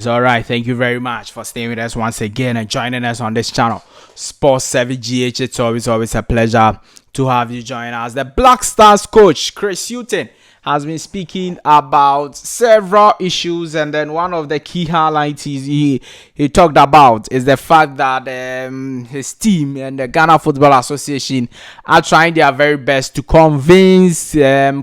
It's all right. Thank you very much for staying with us once again and joining us on this channel, Sports 7GH. It's always a pleasure to have you join us. The Black Stars coach, Chris Hudson, has been speaking about several issues, and then one of the key highlights he talked about is the fact that his team and the Ghana Football Association are trying their very best to convince Hudson,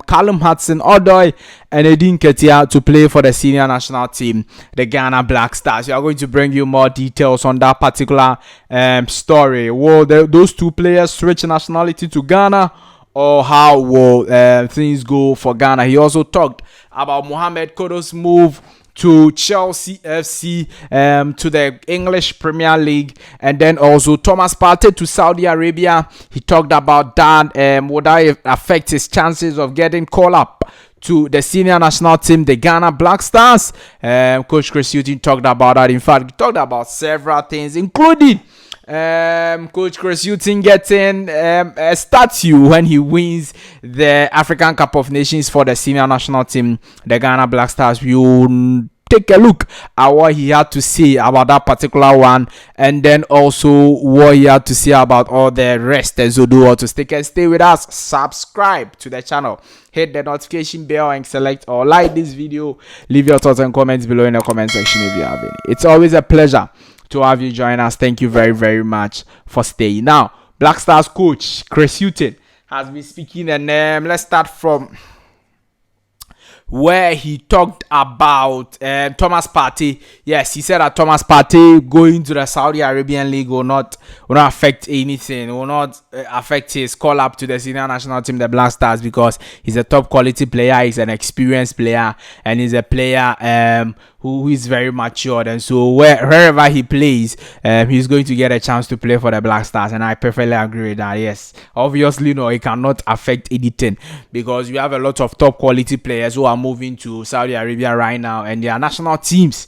Odoi, and Nketiah to play for the senior national team, the Ghana Black Stars. We are going to bring you more details on that particular story. Will those two players switch nationality to Ghana, or how will things go for Ghana? He also talked about Mohamed Kudus' move to Chelsea FC, to the English Premier League, and then also Thomas Partey to Saudi Arabia. He talked about that. Would that affect his chances of getting called up to the senior national team, the Ghana Black Stars? Coach Chris Hudson talked about that. In fact, he talked about several things, including Coach Chris Hudson getting a statue when he wins the African Cup of Nations for the senior national team, the Ghana Black Stars. You take a look at what he had to say about that particular one, and then also what he had to say about all the rest. And so do all to stay with us. Subscribe to the channel, hit the notification bell, and select or like this video. Leave your thoughts and comments below in the comment section if you have any. It's always a pleasure to have you join us. Thank you very much for staying. Now, Black Stars coach Chris Hudson has been speaking, and let's start from where he talked about Thomas Partey. Yes, he said that Thomas Partey going to the Saudi Arabian League will not affect anything, will not affect his call up to the senior national team, the Black Stars, because he's a top quality player, he's an experienced player, and he's a player who is very matured, and so wherever he plays, he's going to get a chance to play for the Black Stars, and I perfectly agree with that. Yes, obviously, no, it cannot affect anything, because we have a lot of top quality players who are moving to Saudi Arabia right now, and their national teams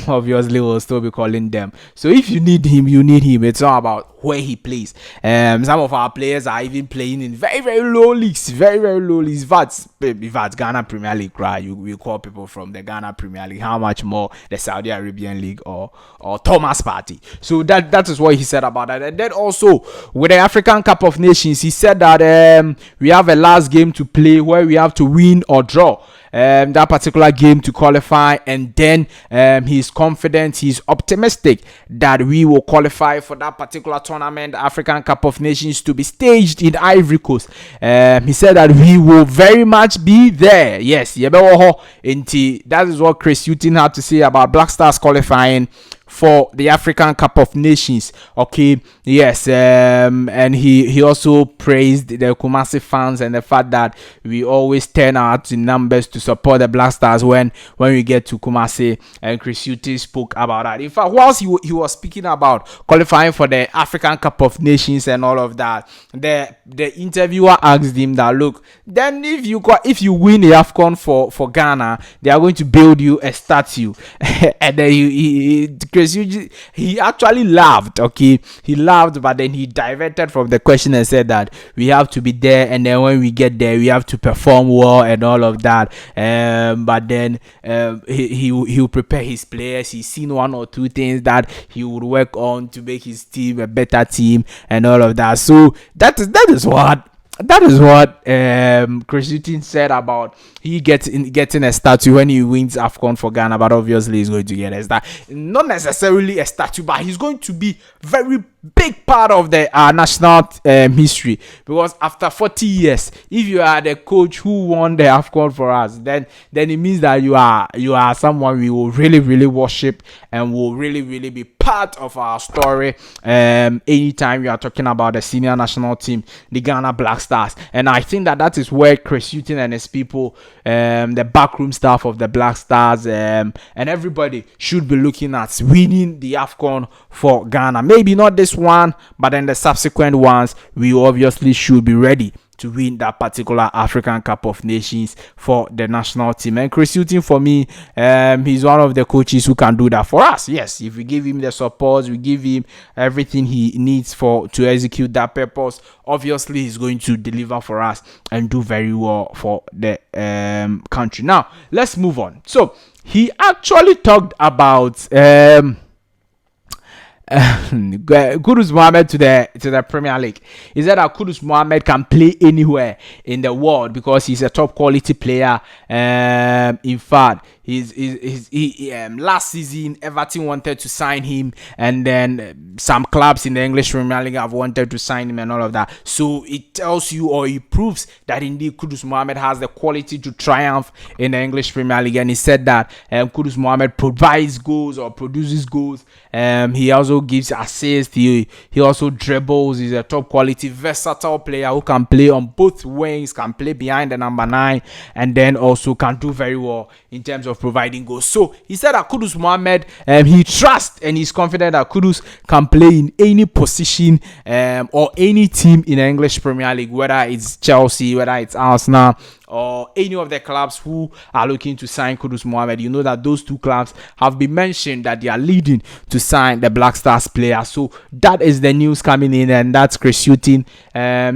obviously will still be calling them. So if you need him, you need him. It's not about where he plays. Some of our players are even playing in very low leagues, very low leagues. That's Ghana Premier League, right? We call people from the Ghana Premier League. How much more the Saudi Arabian League or Thomas Partey? So that is what he said about that. And then also with the African Cup of Nations, he said that we have a last game to play where we have to win or draw that particular game to qualify, and then he's confident, he's optimistic that we will qualify for that particular tournament, African Cup of Nations, to be staged in Ivory Coast. He said that we will very much be there. Yes, that is what Chris Hudson had to say about Black Stars qualifying for the African Cup of Nations. Okay, yes, and he also praised the Kumasi fans and the fact that we always turn out in numbers to support the Black Stars when we get to Kumasi, and Chris Hudson spoke about that. In fact, whilst he was speaking about qualifying for the African Cup of Nations and all of that, the interviewer asked him that, look, then if you win the AFCON for Ghana, they are going to build you a statue. And then he actually laughed. Okay, he laughed, but then he diverted from the question and said that we have to be there, and then when we get there we have to perform well and all of that. But then he will prepare his players. He's seen one or two things that he would work on to make his team a better team and all of that. So that is what Chris Hudson said about he getting a statue when he wins AFCON for Ghana. But obviously he's going to get a statue, not necessarily a statue, but he's going to be very big part of the national history, because after 40 years, if you are the coach who won the AFCON for us, then it means that you are someone we will really worship and will really be part of our story anytime you are talking about the senior national team, the Ghana Black Stars. And I think that is where Chris Hudson and his people, the backroom staff of the Black Stars, and everybody should be looking at winning the AFCON for Ghana. Maybe not this one, but then the subsequent ones, we obviously should be ready to win that particular African Cup of Nations for the national team. And Chris Hughton, for me, he's one of the coaches who can do that for us. Yes, if we give him the support, we give him everything he needs to execute that purpose, obviously he's going to deliver for us and do very well for the country. Now let's move on. So he actually talked about Kudus Mohammed to the Premier League. He said that Kudus Mohammed can play anywhere in the world because he's a top quality player. In fact, last season Everton wanted to sign him, and then some clubs in the English Premier League have wanted to sign him and all of that. So it tells you, or it proves, that indeed Kudus Mohammed has the quality to triumph in the English Premier League. And he said that Kudus Mohammed provides goals or produces goals. He also gives assists. He also dribbles. He's a top quality, versatile player who can play on both wings, can play behind the number 9, and then also can do very well in terms of providing goals. So he said that Kudus Mohammed, he trusts and he's confident that Kudus can play in any position or any team in the English Premier League, whether it's Chelsea, whether it's Arsenal, or any of the clubs who are looking to sign Kudus Mohammed. You know that those two clubs have been mentioned that they are leading to sign the Black Stars player. So that is the news coming in, and that's Chris Hughton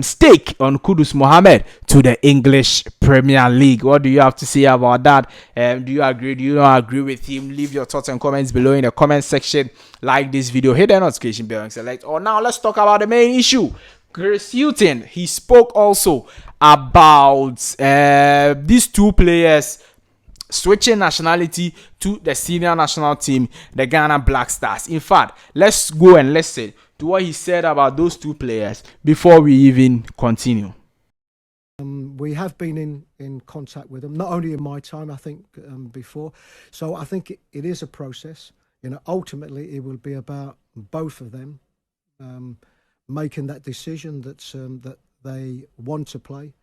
stake on Kudus Mohammed to the English Premier League. What do you have to say about that? Do you agree? Do you not agree with him? Leave your thoughts and comments below in the comment section. Like this video, hit the notification bell and select. Or now let's talk about the main issue. Chris Hughton, he spoke also about these two players switching nationality to the senior national team, the Ghana Black Stars. In fact, let's go and listen to what he said about those two players before we even continue. We have been in contact with them, not only in my time, I think, before. So I think it is a process. You know, ultimately it will be about both of them making that decision that they want to play.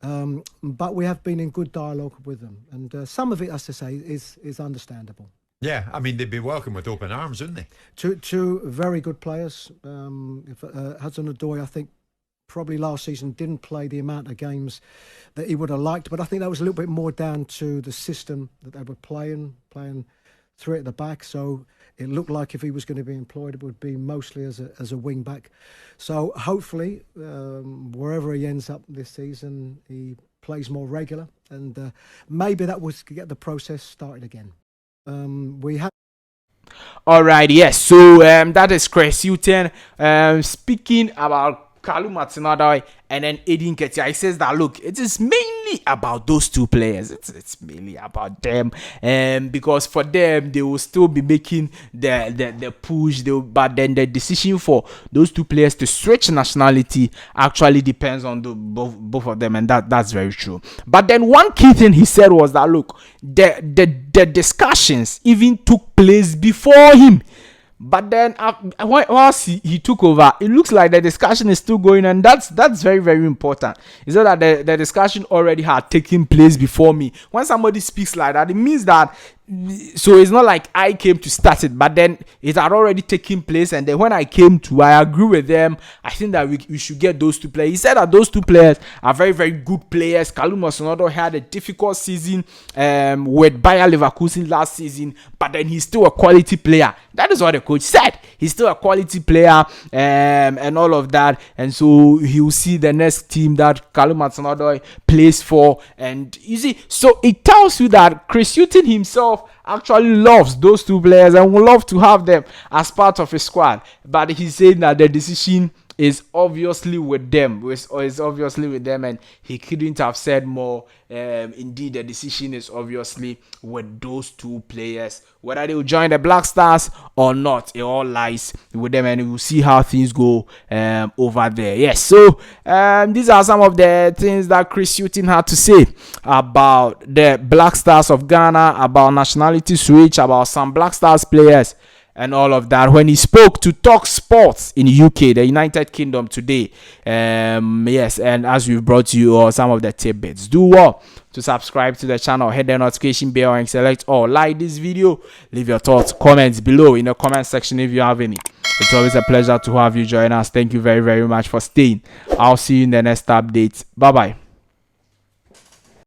But we have been in good dialogue with them, and some of it, as I say, is understandable. Yeah, I mean, they'd be welcomed with open arms, wouldn't they? Two very good players. Hudson Odoi, I think, probably last season didn't play the amount of games that he would have liked, but I think that was a little bit more down to the system that they were playing three at the back. So it looked like if he was going to be employed, it would be mostly as a wing back. So hopefully, wherever he ends up this season, he plays more regular, and maybe that would get the process started again. We have. All right, yes. So that is Chris Hughton speaking about Odoi and then Nketiah. He says that, look, it is mainly about those two players. It's mainly about them, because for them they will still be making the push. But then the decision for those two players to switch nationality actually depends on both of them, and that's very true. But then one key thing he said was that, look, the discussions even took place before him. But then once he took over, it looks like the discussion is still going, and that's very, very important. Is that the discussion already had taken place before me? When somebody speaks like that, it means that, so it's not like I came to start it, but then it had already taken place, and then when I agree with them. I think that we should get those two players. He said that those two players are very, very good players. Odoi had a difficult season with Bayer Leverkusen last season, but then he's still a quality player. That is what the coach said. He's still a quality player, and all of that, and so he will see the next team that Odoi plays for. And you see, so it tells you that Chris Hughton himself actually loves those two players and would love to have them as part of his squad. But he's saying that the decision is obviously with them. And he couldn't have said more. Indeed, the decision is obviously with those two players. Whether they will join the Black Stars or not, it all lies with them, and we'll see how things go over there. Yes, so these are some of the things that Chris Hughton had to say about the Black Stars of Ghana, about nationality switch, about some Black Stars players, and all of that when he spoke to Talk Sports in UK, the United Kingdom today. Yes, and as we've brought you all some of the tidbits, do well to subscribe to the channel, hit the notification bell and select all. Like this video, leave your thoughts, comments below in the comment section if you have any. It's always a pleasure to have you join us. Thank you very, very much for staying. I'll see you in the next update. Bye bye.